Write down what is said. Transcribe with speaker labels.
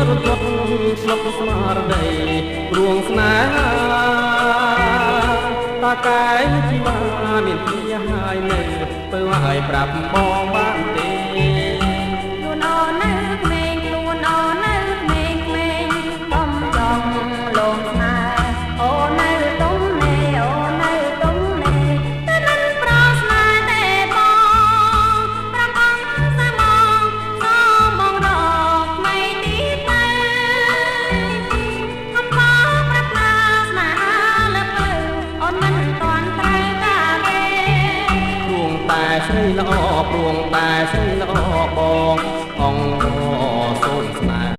Speaker 1: រត់ស្លុកស្មារតីរួងស្នេហាតាកែជីវ៉ាមានពីហើយនៅទៅឲ្យប្រាប់បងបានទេ
Speaker 2: ខ្លួនអូននៅក្មេងខ្លួនអូននៅក្មេងក្មេងកំចង់លងស្នេហ៍អូននៅទុំនេអូននៅទុំនេតែមិនប្រស្នេហ៍ទេបងប្រំអង្គសាមងសូមបងរកไม่ទីទៅខំខំប្រាថ្នាស្នេហាលើកលើអូនមិនតាន់ត្រូវការទេ
Speaker 1: ព្រួងតែស្រីល្អព្រួងតែស្រីល្អបងអង្គសូមស្នេ